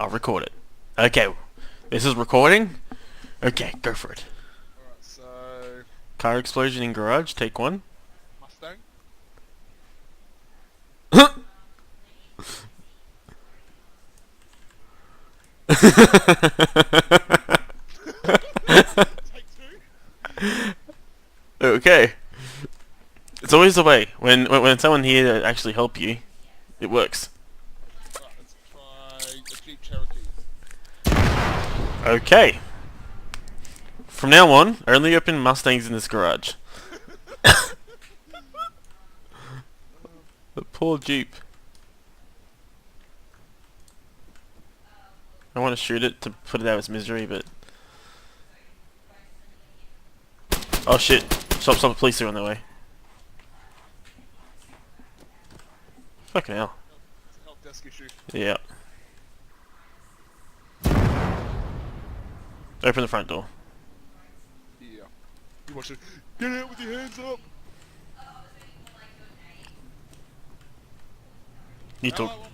I'll record it. Okay, this is recording. Okay, go for it. Alright, so Car explosion in garage, take one. Mustang. Take two. Okay. It's always the way. When someone here to actually help you, it works. Alright, let's try a Jeep Cherokee. Okay. From now on, only open Mustangs in this garage. The poor Jeep. I want to shoot it to put it out of its misery, but... Oh shit. Stop, the police are on their way. Fucking hell. It's a help desk issue. Yeah. Open the front door. Yeah. You want to get out with your hands up? You No, talk. I want